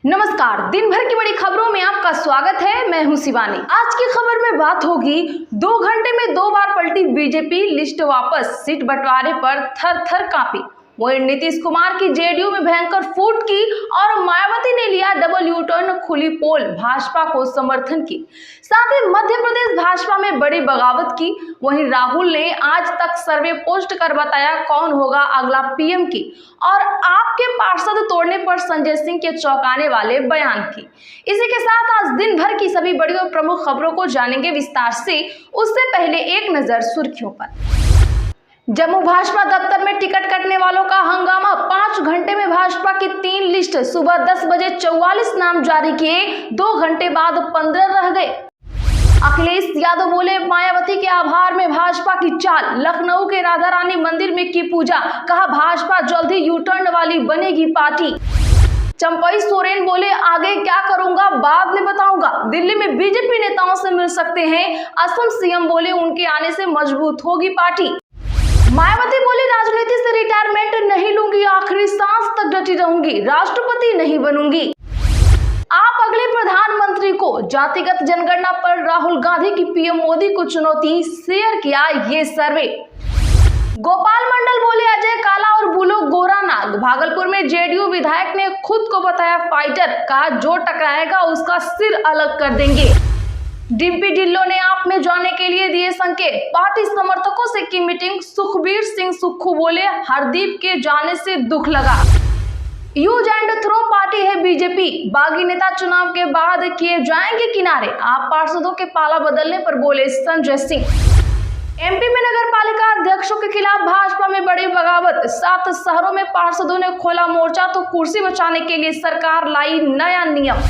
नमस्कार, दिन भर की बड़ी खबरों में आपका स्वागत है। मैं हूं शिवानी। आज की खबर में बात होगी 2 घंटे में 2 बार पलटी बीजेपी, लिस्ट वापस, सीट बंटवारे पर थर थर कांपी। वहीं नीतीश कुमार की जेडीयू में भयंकर फूट की और मायावती ने लिया डबल यू टर्न, खुली पोल, भाजपा को समर्थन की। साथ ही मध्य प्रदेश भाजपा में बड़ी बगावत की। वहीं राहुल ने आज तक सर्वे पोस्ट कर बताया कौन होगा अगला पीएम की, और आपके पार्षद तोड़ने पर संजय सिंह के चौंकाने वाले बयान की। इसी के साथ आज दिन भर की सभी बड़ी और प्रमुख खबरों को जानेंगे विस्तार से। उससे पहले एक नजर सुर्खियों पर। जम्मू भाजपा दफ्तर में टिकट कटने वालों का हंगामा। 5 घंटे में भाजपा की 3 लिस्ट, सुबह 10 बजे 44 नाम जारी किए, 2 घंटे बाद 15 रह गए। अखिलेश यादव बोले मायावती के आभार में भाजपा की चाल। लखनऊ के राधा रानी मंदिर में की पूजा, कहा भाजपा जल्द ही यू टर्न वाली बनेगी पार्टी। चंपई सोरेन बोले आगे क्या करूंगा बाद में बताऊंगा। दिल्ली में बीजेपी नेताओं से मिल सकते हैं। असम सीएम बोले उनके आने से मजबूत होगी पार्टी। मायावती बोली राजनीति से रिटायरमेंट नहीं लूंगी, आखिरी सांस तक डटी रहूंगी, राष्ट्रपति नहीं बनूंगी। आप अगले प्रधानमंत्री को। जातिगत जनगणना पर राहुल गांधी की पीएम मोदी को चुनौती, शेयर किया ये सर्वे। गोपाल मंडल बोले अजय काला और बुलो गोरा नाग। भागलपुर में जेडीयू विधायक ने खुद को बताया फाइटर, कहा जो टकराएगा उसका सिर अलग कर देंगे। डिम्पी ढिल्लों ने आप में जाने के लिए दिए संकेत। पार्टी समर्थकों से की मीटिंग। सुखबीर सिंह सुक्खू बोले हरदीप के जाने से दुख लगा। यूज एंड थ्रो पार्टी है बीजेपी। बागी नेता चुनाव के बाद किए जाएंगे किनारे। आप पार्षदों के पाला बदलने पर बोले संजय सिंह। एमपी में नगर पालिका अध्यक्षों के खिलाफ भाजपा में बड़ी बगावत। 7 शहरों में पार्षदों ने खोला मोर्चा, तो कुर्सी बचाने के लिए सरकार लाई नया नियम।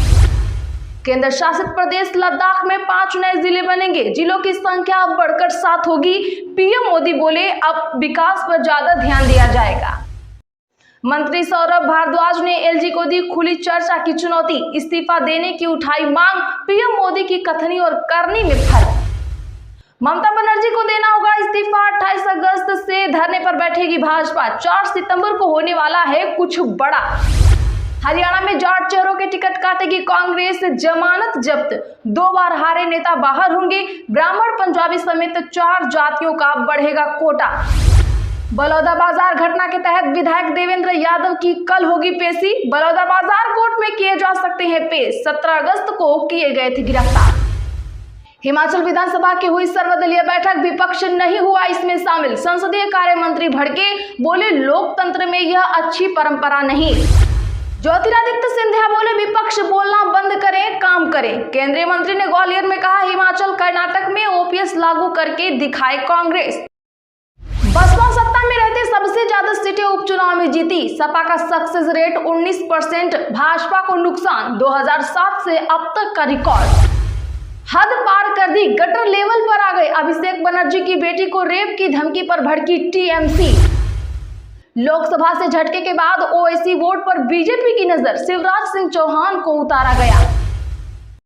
केंद्र शासित प्रदेश लद्दाख में 5 नए जिले बनेंगे। जिलों की संख्या अब बढ़कर 7 होगी। पीएम मोदी बोले अब विकास पर ज्यादा ध्यान दिया जाएगा। मंत्री सौरभ भारद्वाज ने एलजी को दी खुली चर्चा की चुनौती। इस्तीफा देने की उठाई मांग। पीएम मोदी की कथनी और करनी में फर्क। ममता बनर्जी को देना होगा इस्तीफा। 28 अगस्त से धरने पर बैठेगी भाजपा। 4 सितंबर को होने वाला है कुछ बड़ा। हरियाणा में जाट चेहरों के टिकट काटेगी कांग्रेस। जमानत जब्त। 2 बार हारे नेता बाहर होंगे। ब्राह्मण, पंजाबी समेत 4 जातियों का बढ़ेगा कोटा। बलौदाबाजार घटना के तहत विधायक देवेंद्र यादव की कल होगी पेशी। बलौदाबाजार कोर्ट में किए जा सकते हैं पेश। 17 अगस्त को किए गए थे गिरफ्तार। हिमाचल विधानसभा की हुई सर्वदलीय बैठक। विपक्ष नहीं हुआ इसमें शामिल। संसदीय कार्य मंत्री भड़के, बोले लोकतंत्र में यह अच्छी परंपरा नहीं। ज्योतिरादित्य सिंधिया बोले विपक्ष बोलना बंद करें, काम करें। केंद्रीय मंत्री ने ग्वालियर में कहा हिमाचल कर्नाटक में ओपीएस लागू करके दिखाए कांग्रेस। बसपा सत्ता में रहते सबसे ज्यादा सीटें उपचुनाव में जीती। सपा का सक्सेस रेट 19%। भाजपा को नुकसान। 2007 से अब तक का रिकॉर्ड। हद पार कर दी, गटर लेवल पर आ गए। अभिषेक बनर्जी की बेटी को रेप की धमकी पर भड़की टीएमसी। लोकसभा से झटके के बाद ओवैसी वोट पर बीजेपी की नजर। शिवराज सिंह चौहान को उतारा गया।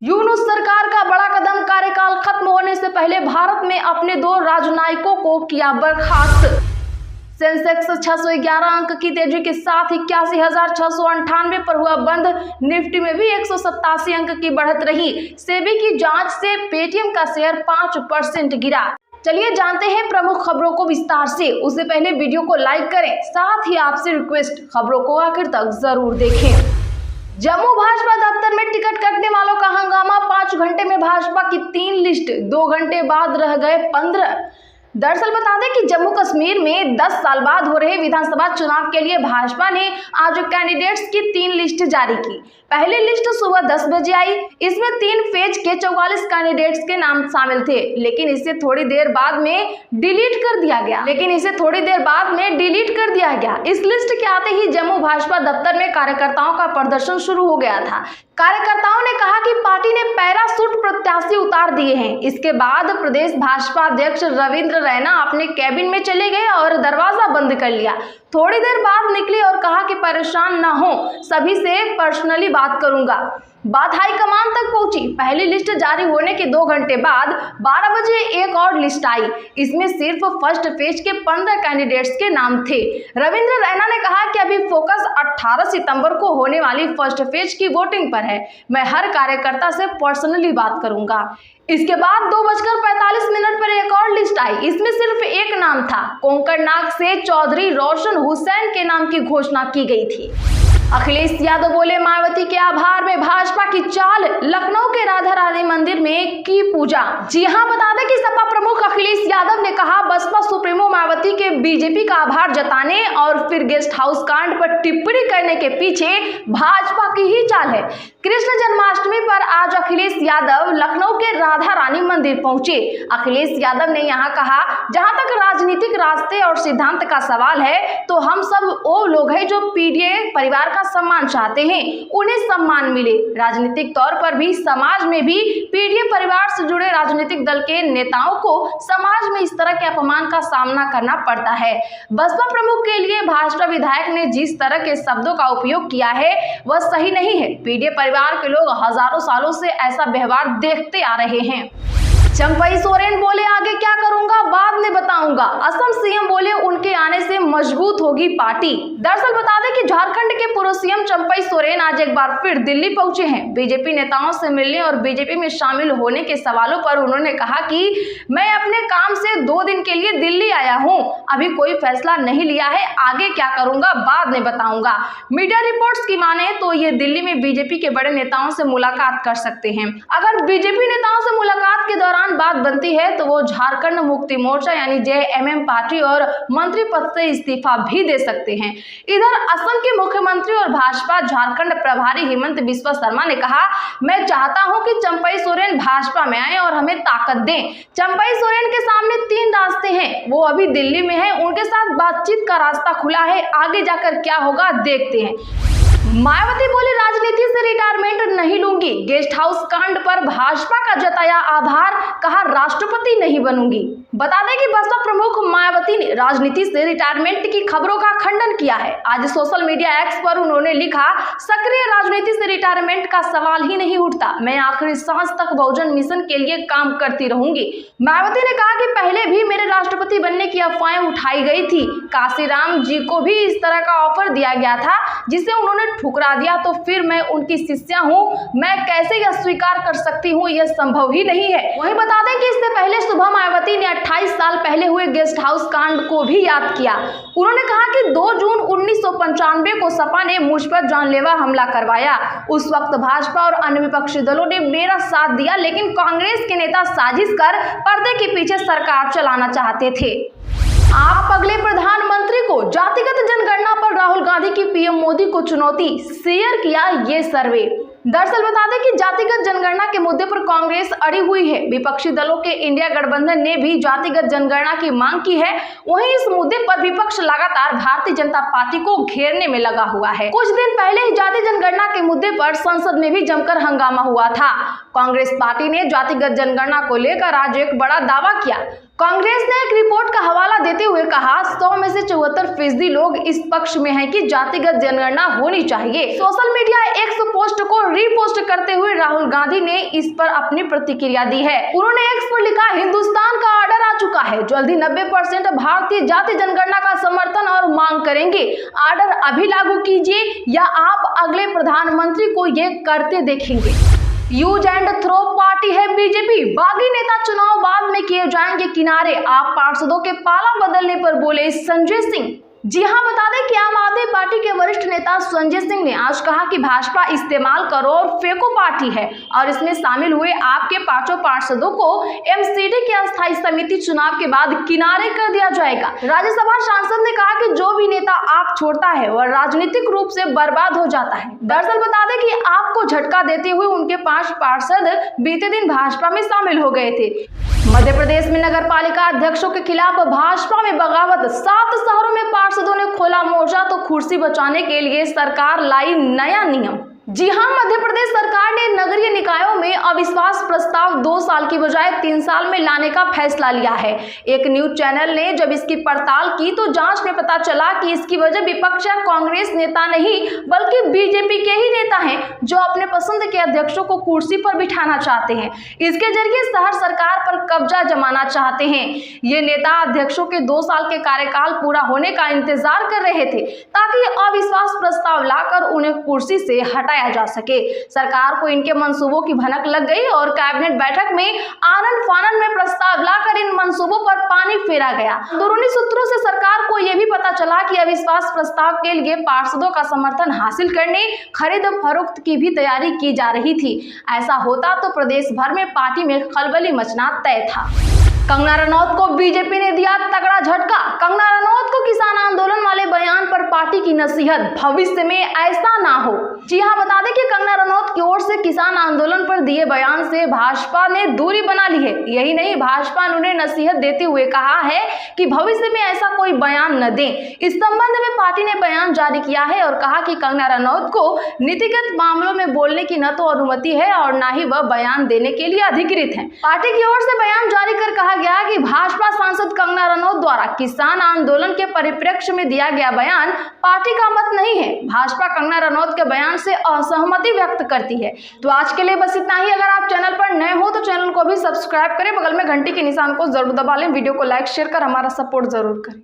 यूनुस सरकार का बड़ा कदम। कार्यकाल खत्म होने से पहले भारत में अपने 2 राजनयिकों को किया बर्खास्त। सेंसेक्स 611 अंक की तेजी के साथ 81,698 पर हुआ बंद। निफ्टी में भी 187 अंक की बढ़त रही। सेबी की जांच से पेटीएम का शेयर 5% गिरा। चलिए जानते हैं प्रमुख खबरों को विस्तार से। उससे पहले वीडियो को लाइक करें, साथ ही आपसे रिक्वेस्ट खबरों को आखिर तक जरूर देखें। जम्मू भाजपा दफ्तर में टिकट कटने वालों का हंगामा। 5 घंटे में भाजपा की 3 लिस्ट, 2 घंटे बाद रह गए 15। दरअसल बता दें कि जम्मू कश्मीर में 10 साल बाद हो रहे विधानसभा चुनाव के लिए भाजपा ने आज कैंडिडेट्स की 3 लिस्ट जारी की। पहली लिस्ट सुबह 10 बजे आई। इसमें 3 फेज के 44 कैंडिडेट्स के नाम शामिल थे, लेकिन इसे थोड़ी देर बाद में डिलीट कर दिया गया। इस लिस्ट के आते ही जम्मू भाजपा दफ्तर में कार्यकर्ताओं का प्रदर्शन शुरू हो गया था। कार्यकर्ताओं ने कहा कि पार्टी ने पैराशूट प्रत्याशी उतार दिए हैं। इसके बाद प्रदेश भाजपा अध्यक्ष रविंद्र रैना अपने कैबिन में चले गए और दरवाजा बंद कर लिया। थोड़ी देर बाद निकली और कहा कि परेशान ना हो, सभी से पर्सनली बात करूंगा। बात हाईकमान तक पहुंची। पहली लिस्ट जारी होने के 2 घंटे बाद 12 बजे एक और लिस्ट आई। इसमें सिर्फ फर्स्ट फेज के 15 कैंडिडेट्स के नाम थे। रविंद्र रैना ने कहा कि अभी फोकस 18 सितंबर को होने वाली फर्स्ट फेज की वोटिंग पर है। मैं हर कार्यकर्ता से पर्सनली बात करूंगा। इसके बाद 2:45 पर एक और लिस्ट आई। इसमें सिर्फ एक नाम था। कोंकणनाग से चौधरी रोशन हुसैन के नाम की घोषणा की गई थी। अखिलेश यादव बोले, मायावती के आभार में भाजपा की चाल। लखनऊ के राधा रानी मंदिर में की पूजा। जी हां, बता दें कि सपा प्रमुख अखिलेश यादव ने कहा, बसपा सुप्रीमो मायावती के बीजेपी का आभार जताने और फिर गेस्ट हाउस कांड पर टिप्पणी करने के पीछे भाजपा की ही चाल है। कृष्ण जन्माष्टमी पर आज अखिलेश यादव लखनऊ के राधा रानी मंदिर पहुंचे। अखिलेश यादव ने यहां कहा, जहां तक राजनीतिक रास्ते और सिद्धांत का सवाल है तो हम सब वो लोग हैं जो पीडीए परिवार का सम्मान चाहते हैं, उन्हें सम्मान मिले। राजनीतिक तौर पर भी समाज में भी पीडीए परिवार से जुड़े राजनीतिक दल के नेताओं को समाज में इस तरह के अपमान का सामना करना पड़ता है। बसपा प्रमुख के लिए भाजपा विधायक ने जिस तरह के शब्दों का उपयोग किया है वह सही नहीं है। पीडीए परिवार के लोग हजारों सालों से ऐसा व्यवहार देखते आ रहे हैं। चंपई सोरेन बोले, आगे क्या करूंगा बाद में बताऊंगा। असम सीएम बोले, उनके आने से मजबूत होगी पार्टी। दरअसल बता दें कि झारखंड के पूर्व सीएम चंपई सोरेन आज एक बार फिर दिल्ली पहुंचे हैं। बीजेपी नेताओं से मिलने और बीजेपी में शामिल होने के सवालों पर उन्होंने कहा कि मैं अपने काम से 2 दिन के लिए दिल्ली आया हूं, अभी कोई फैसला नहीं लिया है, आगे क्या करूंगा बाद में बताऊंगा। मीडिया रिपोर्ट्स की माने तो ये दिल्ली में बीजेपी के बड़े नेताओं से मुलाकात कर सकते हैं। अगर बीजेपी नेताओं से मुलाकात के दौरान बात बनती है तो वो झारखंड मुक्ति मोर्चा यानी जेएमएम पार्टी और मंत्री पद से इस्तीफा भी दे सकते हैं। इधर असम के मुख्यमंत्री और भाजपा झारखंड प्रभारी हेमंत बिस्वा शर्मा ने कहा, मैं चाहता हूं कि चंपई सोरेन भाजपा में आए और हमें ताकत दें। चंपई सोरेन के सामने 3 रास्ते हैं, वो अभी दिल्ली में है, उनके साथ बातचीत का रास्ता खुला है, आगे जाकर क्या होगा देखते हैं। मायावती बोली, राजनीति से रिटायरमेंट नहीं लूंगी। गेस्ट हाउस कांड पर भाजपा का जताया आभार, कहा राष्ट्रपति नहीं बनूंगी। बता दें कि बसपा प्रमुख मायावती ने राजनीति से रिटायरमेंट की खबरों का खंडन किया है। आज सोशल मीडिया एक्स पर उन्होंने लिखा, सक्रिय राजनीति से रिटायरमेंट का सवाल ही नहीं उठता, मैं आखिरी सांस तक बहुजन मिशन के लिए काम करती रहूंगी। मायावती ने कहा कि पहले भी मेरे राष्ट्रपति बनने की अफवाहें उठाई गई थी। काशीराम जी को भी इस तरह का ऑफर दिया गया था जिसे उन्होंने ठुकरा दिया, तो फिर मैं उनकी शिष्या हूं, मैं कैसे यह स्वीकार कर सकती हूं, यह संभव ही नहीं है। वहीं बता दें कि इससे पहले सुबह मायावती ने 28 साल पहले हुए गेस्ट हाउस कांड को भी याद किया। उन्होंने कहा कि 2 जून 1995 को सपा ने मुझ पर जानलेवा हमला करवाया। उस वक्त भाजपा और अन्य विपक्षी दलों ने मेरा साथ दिया, लेकिन कांग्रेस के नेता साजिश कर पर्दे के पीछे सरकार चलाना चाहते थे। आप अगले प्रधानमंत्री को। जातिगत जनगणना पर राहुल गांधी की पीएम मोदी को चुनौती, शेयर किया ये सर्वे। दरअसल बता दें कि जातिगत जनगणना के मुद्दे पर कांग्रेस अड़ी हुई है। विपक्षी दलों के इंडिया गठबंधन ने भी जातिगत जनगणना की मांग की है। वहीं इस मुद्दे पर विपक्ष लगातार भारतीय जनता पार्टी को घेरने में लगा हुआ है। कुछ दिन पहले ही जाति जनगणना के मुद्दे पर संसद में भी जमकर हंगामा हुआ था। कांग्रेस पार्टी ने जातिगत जनगणना को लेकर आज एक बड़ा दावा किया। कांग्रेस ने एक रिपोर्ट का हवाला देते हुए कहा, 100 में से 74% लोग इस पक्ष में हैं कि जातिगत जनगणना होनी चाहिए। सोशल मीडिया एक्स पोस्ट को रीपोस्ट करते हुए राहुल गांधी ने इस पर अपनी प्रतिक्रिया दी है। उन्होंने एक्स पर लिखा, हिंदुस्तान का ऑर्डर आ चुका है, जल्दी 90% भारतीय जाति जनगणना का समर्थन और मांग करेंगे। ऑर्डर अभी लागू कीजिए या आप अगले प्रधानमंत्री को ये करते देखेंगे। यूज एंड थ्रो पार्टी है बीजेपी, बागी नेता चुनाव बाद में किए जाएंगे किनारे। आप पार्षदों के पाला बदलने पर बोले संजय सिंह। जी हां, बता दें कि आम आदमी पार्टी के वरिष्ठ नेता संजय सिंह ने आज कहा कि भाजपा इस्तेमाल करो और फेंको पार्टी है और इसमें शामिल हुए आपके 5 पार्षदों को एमसीडी की अस्थायी समिति चुनाव के बाद किनारे कर दिया जाएगा। राज्यसभा सांसद ने कहा कि जो भी नेता आप छोड़ता है वह राजनीतिक रूप से बर्बाद हो जाता है। दरअसल बता दें कि आपको झटका देते हुए उनके 5 पार्षद बीते दिन भाजपा में शामिल हो गए थे। मध्य प्रदेश में नगर पालिका अध्यक्षों के खिलाफ भाजपा में बगावत, 7 शहरों में पार्षदों ने खोला मोर्चा तो कुर्सी बचाने के लिए सरकार लाई नया नियम। जी हां, मध्य प्रदेश सरकार ने नगरीय निकायों में अविश्वास प्रस्ताव 2 साल की बजाय 3 साल में लाने का फैसला लिया है। एक न्यूज चैनल ने जब इसकी पड़ताल की तो जांच में पता चला कि इसकी वजह विपक्ष या कांग्रेस नेता नहीं बल्कि बीजेपी के ही नेता हैं, जो अपने पसंद के अध्यक्षों को कुर्सी पर बिठाना चाहते हैं। इसके जरिए शहर सरकार पर कब्जा जमाना चाहते हैं। ये नेता अध्यक्षों के 2 साल के कार्यकाल पूरा होने का इंतजार कर रहे थे ताकि अविश्वास प्रस्ताव लाकर उन्हें कुर्सी से हटाया जा सके। सरकार को इनके मंसूबों की भनक लग गई और कैबिनेट बैठक में आनन फानन में प्रस्ताव लाकर इन मंसूबों पर पानी फेरा गया। अंदरूनी सूत्रों से सरकार को यह भी पता चला कि अविश्वास प्रस्ताव के लिए पार्षदों का समर्थन हासिल करने खरीद फरोख्त की भी तैयारी की जा रही थी। ऐसा होता तो प्रदेश भर में पार्टी में खलबली मचना तय था। कंगना रनौत को बीजेपी ने दिया तगड़ा झटका। कंगना रनौत को किसान आंदोलन वाले बयान पर पार्टी की नसीहत, भविष्य में ऐसा ना हो। जी हां, बता दें कि कंगना रनौत की ओर से किसान आंदोलन पर दिए बयान से भाजपा ने दूरी बना ली है। यही नहीं, भाजपा ने उन्हें नसीहत देते हुए कहा है कि भविष्य में ऐसा कोई बयान न दें। इस संबंध में पार्टी ने बयान जारी किया है और कहा कि कंगना रनौत को नीतिगत मामलों में बोलने की न तो अनुमति है और न ही वह बयान देने के लिए अधिकृत है। पार्टी की ओर से बयान जारी कर कहा गया कि भाजपा सांसद कंगना रनौत द्वारा किसान आंदोलन के परिप्रेक्ष्य में दिया गया बयान पार्टी का मत नहीं है। भाजपा कंगना रनौत के बयान से असहमति व्यक्त करती है। तो आज के लिए बस इतना ही। अगर आप चैनल पर नए हो तो चैनल को भी सब्सक्राइब करें, बगल में घंटी के निशान को जरूर दबा लें, वीडियो को लाइक शेयर कर हमारा सपोर्ट जरूर करें।